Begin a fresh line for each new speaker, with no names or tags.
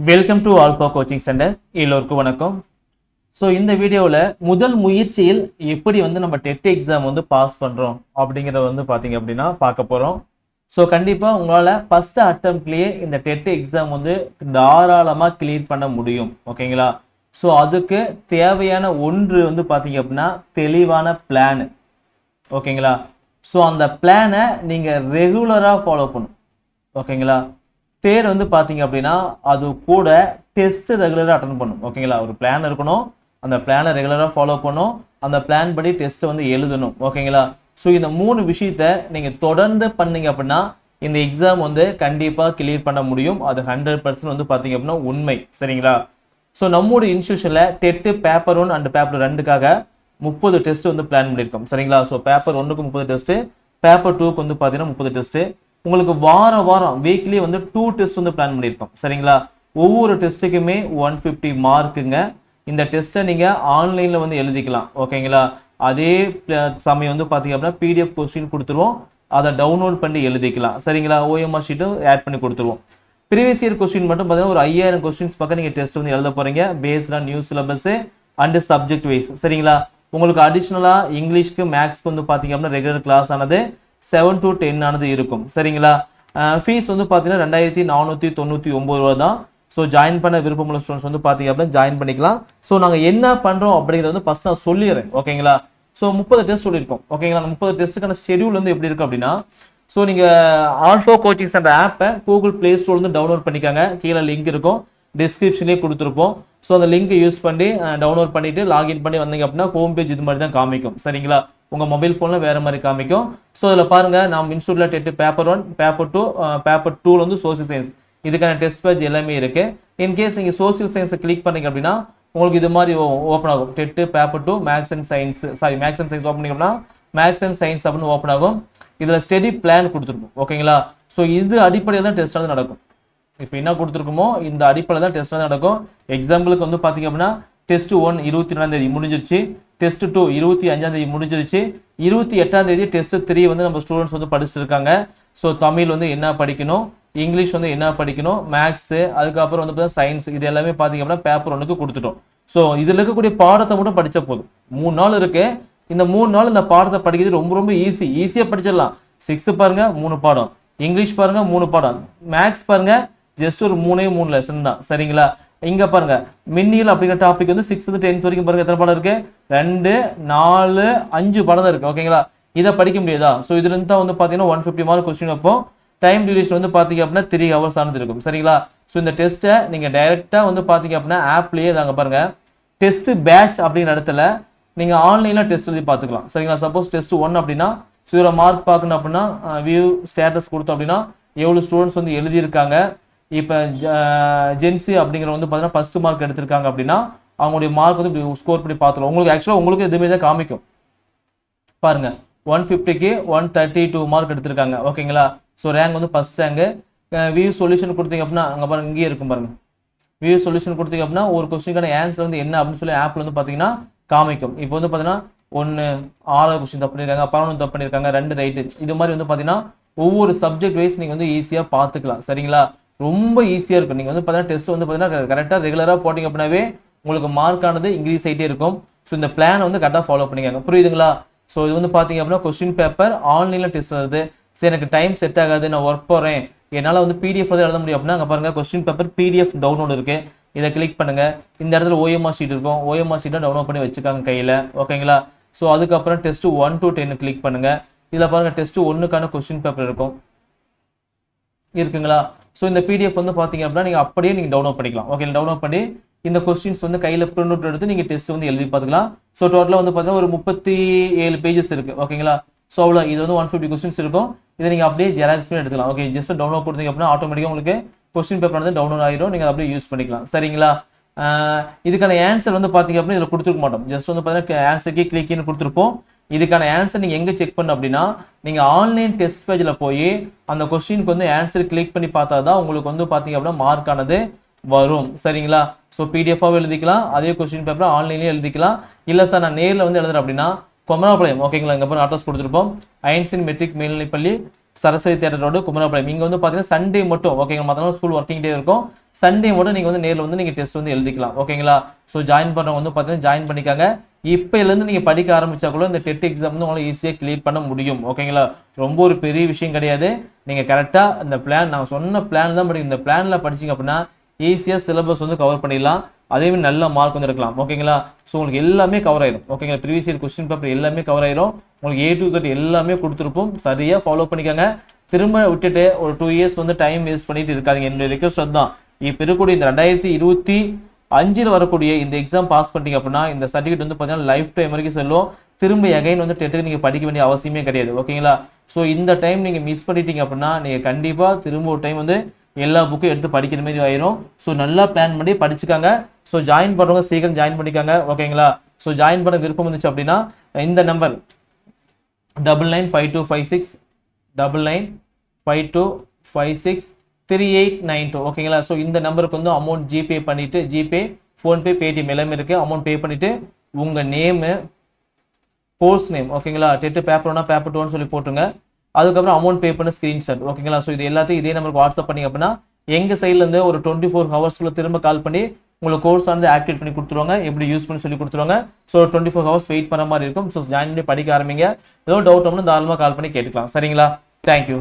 Welcome to Alpha Coaching Center. எல்லோருக்கும் வணக்கம். So இந்த வீடியோவில் முதல் முயற்சியில் எப்படி நம்ம டெட் எக்ஸாம் பாஸ் பண்ணுறோம் அப்படிங்கிறத பார்த்தீங்க அப்படின்னா பார்க்க போகிறோம். ஸோ கண்டிப்பாக உங்களால் ஃபஸ்ட்டு அட்டம்ப்ட்லேயே இந்த டெட் எக்ஸாம் தாராளமாக கிளியர் பண்ண முடியும். ஓகேங்களா? ஸோ அதுக்கு தேவையான ஒன்று பார்த்தீங்க அப்படின்னா தெளிவான பிளான். ஓகேங்களா? ஸோ அந்த பிளானை நீங்கள் ரெகுலராக ஃபாலோ பண்ணும். ஓகேங்களா? தேர் பார்த்தீங்க அப்படின்னா அது கூட டெஸ்ட் ரெகுலராக அட்டன் பண்ணும். ஓகேங்களா? ஒரு பிளான் இருக்கணும், அந்த பிளானை ரெகுலராக ஃபாலோ பண்ணும், அந்த பிளான் படி டெஸ்ட்டை எழுதணும். ஓகேங்களா? ஸோ இந்த 3 விஷயத்த நீங்கள் தொடர்ந்து பண்ணீங்க அப்படின்னா இந்த எக்ஸாம் கண்டிப்பாக கிளியர் பண்ண முடியும். அது 100% பார்த்தீங்க அப்படின்னா உண்மை. சரிங்களா? ஸோ நம்மளுடைய இன்ஸ்டியூஷனில் டெட்டு பேப்பர் 1 அண்ட் பேப்பர் 2க்காக 30 டெஸ்ட் பிளான் பண்ணியிருக்கோம். சரிங்களா? ஸோ பேப்பர் 1க்கு 30 டெஸ்ட்டு, பேப்பர் 2க்கு பார்த்தீங்கன்னா 30 டெஸ்ட்டு. உங்களுக்கு வாரம் வீக்லி 2 டெஸ்ட் பிளான் பண்ணியிருக்கோம். சரிங்களா? ஒவ்வொரு டெஸ்ட்டுக்குமே 150 மார்க்குங்க. இந்த டெஸ்ட்டை நீங்கள் ஆன்லைனில் எழுதிக்கலாம். ஓகேங்களா? அதே சமயம் பார்த்தீங்க அப்படின்னா PDF கொஸ்டின் கொடுத்துருவோம், அதை டவுன்லோட் பண்ணி எழுதிக்கலாம். சரிங்களா? OMR ஷீட்டும் ஆட் பண்ணி கொடுத்துருவோம். ப்ரீவியஸ் இயர் கொஸ்டின் மட்டும் பார்த்தீங்கன்னா ஒரு 5000 கொஸ்டின்ஸ் பக்கம் நீங்கள் டெஸ்ட் எழுத போகிறீங்க, based on new syllabus and subject wise. சரிங்களா? உங்களுக்கு அடிஷ்னலாக இங்கிலீஷ்க்கு மேக்ஸ்க்கு பார்த்தீங்க அப்படின்னா ரெகுலர் கிளாஸ் ஆனது 7 to 10 ஆனது இருக்கும். சரிங்களா? ஃபீஸ் பார்த்தீங்கன்னா 2499 ரூபா தான். ஸோ ஜாயின் பண்ண விருப்பமுள்ள ஸ்டூடெண்ட்ஸ் பார்த்தீங்க அப்படின்னா ஜாயின் பண்ணிக்கலாம். ஸோ நாங்கள் என்ன பண்ணுறோம் அப்படிங்கிறத ஃபஸ்ட் நான் சொல்லிடுறேன். ஓகேங்களா? ஸோ 30 டெஸ்ட் சொல்லியிருக்கோம். ஓகேங்களா? அந்த 30 டெஸ்ட்டுக்கான ஷெடியூல் எப்படி இருக்குது அப்படின்னா, ஸோ நீங்கள் ஆல்ஃபா கோச்சிங் சென்டர் ஆப்பை கூகுள் ப்ளே ஸ்டோர்லேருந்து டவுன்லோட் பண்ணிக்காங்க. கீழே லிங்க் இருக்கும், டிஸ்கிரிப்ஷன்லேயே கொடுத்துருப்போம். ஸோ அந்த லிங்க்கை யூஸ் பண்ணி டவுன்லோட் பண்ணிவிட்டு லாகின் பண்ணி வந்தீங்க அப்படின்னா ஹோம் பேஜ் இது மாதிரி தான் காமிக்கும். சரிங்களா? உங்கள் மொபைல் ஃபோனில் வேறு மாதிரி காமிக்கும். ஸோ அதில் பாருங்கள், நம்ம இன்ஸ்டியூட்டில் TET paper 1, paper 2, paper 2 social science இதுக்கான டெஸ்ட் பேஜ் எல்லாமே இருக்குது. இன்கேஸ் நீங்கள் சோசியல் சயின்ஸை கிளிக் பண்ணிங்க அப்படின்னா உங்களுக்கு இது மாதிரி ஓப்பன் ஆகும். TET paper 2 maths and science open பண்ணிங்கன்னா மேக்ஸ் அண்ட் சயின்ஸ் அப்படின்னு ஓப்பன் ஆகும். இதில் ஸ்டடி பிளான் கொடுத்துருக்கும். ஓகேங்களா? ஸோ இது அடிப்படையில் தான் டெஸ்ட் நடக்கும். இப்போ என்ன கொடுத்துருக்குமோ இந்த அடிப்படையில் தான் டெஸ்ட் நடக்கும். எக்ஸாம்பிளுக்கு பார்த்தீங்க அப்படின்னா டெஸ்ட் 1 22ஆம் தேதி முடிஞ்சிருச்சு, டெஸ்ட் 2 25ஆம் தேதி முடிஞ்சிருச்சு, 28ஆம் தேதி டெஸ்ட் 3 நம்ம ஸ்டூடெண்ட்ஸ் படிச்சுட்டு இருக்காங்க. ஸோ தமிழ் என்ன படிக்கணும், இங்கிலீஷ் என்ன படிக்கணும், மேக்ஸு, அதுக்கப்புறம் சயின்ஸ், இது எல்லாமே பார்த்தீங்க அப்படின்னா பேப்பர் 1க்கு கொடுத்துட்டோம். ஸோ இதில் இருக்கக்கூடிய பாடத்தை மட்டும் படித்தா போதும். 3 நாள் இருக்கு. இந்த 3 நாள் இந்த பாடத்தை படிக்கிறது ரொம்ப ரொம்ப ஈஸியாக படிச்சிடலாம். 6th பாருங்க 3 பாடம், இங்கிலீஷ் பாருங்க 3 பாடம், மேக்ஸ் பாருங்க ஜஸ்ட் ஒரு 3 லெசன் தான். சரிங்களா? இங்க பாருங்க மின்னியல் அப்படிங்கிற டாபிக் 6th to 10th வரைக்கும் பாருங்க எத்தனை பாடம் இருக்கு, 2 4 5 பாடம் தான் இருக்கு. ஓகேங்களா? இதை படிக்க முடியாதா? ஸோ இதுல இருந்து தான் பார்த்தீங்கன்னா 150 மார்க் கொஸ்டின் வைப்போம். டைம் டியூரேஷன் பார்த்தீங்க அப்படின்னா 3 hours ஆனது இருக்கும். சரிங்களா? ஸோ இந்த டெஸ்ட்டை நீங்கள் டைரெக்டாக பார்த்தீங்க அப்படின்னா ஆப்லேயே தாங்க பாருங்க டெஸ்ட் பேட்ச் அப்படிங்கிற இடத்துல நீங்கள் ஆன்லைனில் டெஸ்ட் எழுதி பார்த்துக்கலாம். சரிங்களா? சப்போஸ் டெஸ்ட் 1 அப்படின்னா ஸோ இதில் மார்க் பார்க்கணும் அப்படின்னா வியூ ஸ்டேட்டஸ் கொடுத்தோம் அப்படின்னா எவ்வளோ ஸ்டூடெண்ட்ஸ் எழுதியிருக்காங்க. இப்போ ஜென்சி அப்படிங்கிற பார்த்தீங்கன்னா ஃபர்ஸ்ட் மார்க் எடுத்திருக்காங்க அப்படின்னா அவங்களுடைய மார்க் ஸ்கோர் பண்ணி பார்த்துக்கலாம். உங்களுக்கு ஆக்சுவலாக உங்களுக்கு எதுவுமே தான் காமிக்கும். பாருங்க 150க்கு 132 மார்க் எடுத்திருக்காங்க. ஓகேங்களா? So rank first rank. View solution கொடுத்தீங்க அப்படின்னா அங்கே பாருங்க இங்கேயே இருக்கும் பாருங்க. வியூ சொல்யூஷன் கொடுத்தீங்க அப்படின்னா ஒரு கொஸ்டினுக்கான ஆன்சர் என்ன அப்படின்னு சொல்லி ஆப்பில் பார்த்தீங்கன்னா காமிக்கும். இப்போ பார்த்தீங்கன்னா 1 6 கொஸ்டின் தப்பு பண்ணியிருக்காங்க, 11 தப்பு பண்ணியிருக்காங்க, 2 ரைட்டு. இது மாதிரி பார்த்தீங்கன்னா ஒவ்வொரு சப்ஜெக்ட் வைஸ் நீங்கள் ஈஸியாக பார்த்துக்கலாம். சரிங்களா? ரொம்ப ஈஸியாக இருக்கும். நீங்கள் பார்த்தீங்கன்னா டெஸ்ட் பார்த்தீங்கன்னா கரெக்டாக ரெகுலராக போட்டிங்க அப்படின்னாவே உங்களுக்கு மார்க்கானது இன்க்ரீஸ் ஆகிட்டே இருக்கும். ஸோ இந்த பிளானை கரெக்டாக ஃபாலோ பண்ணிக்காங்க. புரியுதுங்களா? ஸோ இது பார்த்தீங்க அப்படின்னா கொஸ்டின் பேப்பர் ஆன்லைனில் டெஸ்ட் வருது. சரி எனக்கு டைம் செட் ஆகாது, நான் ஒர்க் போகிறேன், என்னால் PDF எழுத முடியும் அப்படின்னா அங்கே பாருங்கள் கொஸ்டின் பேப்பர் PDF டவுன்லோட் இருக்குது. இதை கிளிக் பண்ணுங்கள். இந்த இடத்துல OMR ஷீட் இருக்கும், OMR ஷீட்டை டவுன்லோட் பண்ணி வச்சுக்காங்க கையில். ஓகேங்களா? ஸோ அதுக்கப்புறம் டெஸ்ட் 1 to 10 கிளிக் பண்ணுங்கள். இதில் பாருங்கள் டெஸ்ட் 1க்கான கொஸ்டின் பேப்பர் இருக்குங்களா? ஸோ இந்த PDF பார்த்தீங்க அப்படின்னா நீங்கள் அப்படியே நீங்கள் டவுன்லோட் பண்ணிக்கலாம். ஓகே, டவுன்லோட் பண்ணி இந்த கொஸ்டின்ஸ் கையில் பிரிண்ட் அவுட் எடுத்து நீங்கள் டெஸ்ட் எழுதி பார்த்துக்கலாம். ஸோ டோட்டலாக பார்த்தீங்கன்னா ஒரு 37 பேஜஸ் இருக்குது. ஓகேங்களா? ஸோ அவ்வளோ இது 150 கொஸ்டின்ஸ் இருக்கும். இதை நீங்கள் அப்படியே ஜெராக்ஸ் பண்ணி எடுத்துக்கலாம். ஓகே, ஜஸ்ட் டவுன்லோட் கொடுத்தீங்க அப்படின்னா ஆட்டோமேட்டிக்காக உங்களுக்கு கொஸ்டின் பேப்பர் டவுன்லோட் ஆகிடும். நீங்கள் அப்படியே யூஸ் பண்ணிக்கலாம். சரிங்களா? இதுக்கான ஆன்சர் பார்த்தீங்க அப்படின்னா இதில் கொடுத்துருக்க மாட்டோம். ஜஸ்ட் பார்த்தீங்கன்னா ஆன்சருக்கே கிளிக்னு கொடுத்துருப்போம். இதுக்கான ஆன்சர் நீங்கள் எங்கே செக் பண்ணணும் அப்படின்னா நீங்கள் ஆன்லைன் டெஸ்ட் பேஜில் போய் அந்த கொஸ்டினுக்கு ஆன்சர் கிளிக் பண்ணி பார்த்தா தான் உங்களுக்கு பார்த்தீங்க அப்படின்னா மார்க்கானது வரும். சரிங்களா? ஸோ PDF-ஆக எழுதிக்கலாம், அதே கொஸ்டின் பேப்பரை ஆன்லைன்லேயே எழுதிக்கலாம். இல்லை சார் நான் நேரில் எழுதுறேன் அப்படின்னா குமராபாளையம். ஓகேங்களா? இங்கே அப்புறம் அட்ரஸ் கொடுத்துருப்போம். ஐன்ஸ்டீன் மெட்ரிக் மேல்நிலைப்பள்ளி, சரஸ்வதி தியேட்டர் ரோடு, குமராபாளையம். இங்கே பார்த்தீங்கன்னா சண்டே மட்டும். ஓகேங்களா? மற்ற நாள் ஸ்கூல் ஒர்க்கிங் டே இருக்கும். சண்டே மட்டும் நீங்கள் வந்து நேரில் வந்து நீங்கள் டெஸ்ட் வந்து எழுதிக்கலாம். ஓகேங்களா? ஸோ ஜாயின் பண்ணுறவங்க வந்து பார்த்தீங்கன்னா ஜாயின் பண்ணிக்காங்க. இப்போலேருந்து நீங்கள் படிக்க ஆரம்பித்தா கூட இந்த டெட் எக்ஸாம் வந்து உங்களால் ஈஸியாக கிளியர் பண்ண முடியும். ஓகேங்களா? ரொம்ப ஒரு பெரிய விஷயம் கிடையாது. நீங்கள் கரெக்டாக இந்த பிளான், நான் சொன்ன பிளான் தான் படிக்கும். இந்த பிளானில் படிச்சிங்க அப்படின்னா ஈஸியாக சிலபஸ் வந்து கவர் பண்ணிடலாம். அதேமாதிரி நல்ல மார்க் வந்து எடுக்கலாம். ஓகேங்களா? ஸோ உங்களுக்கு எல்லாமே கவர் ஆயிடும். ஓகேங்களா? ப்ரீவியஸ் இயர் கொஸ்டின் பேப்பர் எல்லாமே கவர் ஆயிடும். உங்களுக்கு A to Z எல்லாமே கொடுத்துருப்போம். சரியாக ஃபாலோ பண்ணிக்கோங்க. திரும்ப விட்டுட்டு ஒரு 2 இயர்ஸ் வந்து டைம் வேஸ்ட் பண்ணிட்டு இருக்காதிங்க. என்னுடைய ரிக்வஸ்ட் அதுதான். இப்போ இருக்கக்கூடிய இந்த 2025 வரக்கூடிய இந்த எக்ஸாம் பாஸ் பண்ணிட்டீங்க அப்படின்னா இந்த சர்டிஃபிகேட் வந்து பார்த்தீங்கன்னா லைஃப் டைம் வரைக்கும் செல்லும். திரும்ப எகைன் வந்து டெட்டுக்கு நீங்கள் படிக்க வேண்டிய அவசியமே கிடையாது. ஓகேங்களா? ஸோ இந்த டைம் நீங்கள் மிஸ் பண்ணிட்டீங்க அப்படின்னா நீங்கள் கண்டிப்பாக திரும்ப ஒரு டைம் வந்து எல்லா புக்கும் எடுத்து படிக்கிற மாதிரி ஆயிரும். ஸோ நல்லா பிளான் பண்ணி படிச்சுக்காங்க. ஸோ ஜாயின் பண்ணுறவங்க சீக்கிரம் ஜாயின் பண்ணிக்காங்க. ஓகேங்களா? ஸோ ஜாயின் பண்ண விருப்பம் வந்துச்சு அப்படின்னா இந்த நம்பர் 995256 9952563892. ஓகேங்களா? ஸோ இந்த நம்பருக்கு வந்து அமௌண்ட் ஜிபே பண்ணிவிட்டு, ஜிபே, ஃபோன்பே, பேடிஎம் எல்லாமே இருக்குது. அமௌண்ட் பே பண்ணிவிட்டு உங்கள் நேமு, கோர்ஸ் நேம், ஓகேங்களா, டெட்டு பேப்பர் 1 பேப்பர் 2 சொல்லி போட்டுருங்க. அதுக்கப்புறம் அமௌண்ட் பே பண்ண ஸ்க்ரீன்ஷாட். ஓகேங்களா? ஸோ இது எல்லாத்தையும் இதே நம்பருக்கு வாட்ஸ்அப் பண்ணிங்க அப்படின்னா எங்கள் சைட்லேருந்து ஒரு 24 ஹவர்ஸ்க்குள்ள திரும்ப கால் பண்ணி உங்களுக்கு கோர்ஸ் வந்து ஆக்டிவேட் பண்ணி கொடுத்துருவாங்க. எப்படி யூஸ் பண்ணி சொல்லி கொடுத்துருவாங்க. ஸோ 24 ஹவர்ஸ் வெயிட் பண்ண மாதிரி இருக்கும். ஸோ ஜாயின் பண்ணி படிக்க ஆரம்பிங்க. ஏதோ டவுட் வந்து தாராளமாக கால் பண்ணி கேட்டுக்கலாம். சரிங்களா? தேங்க்யூ.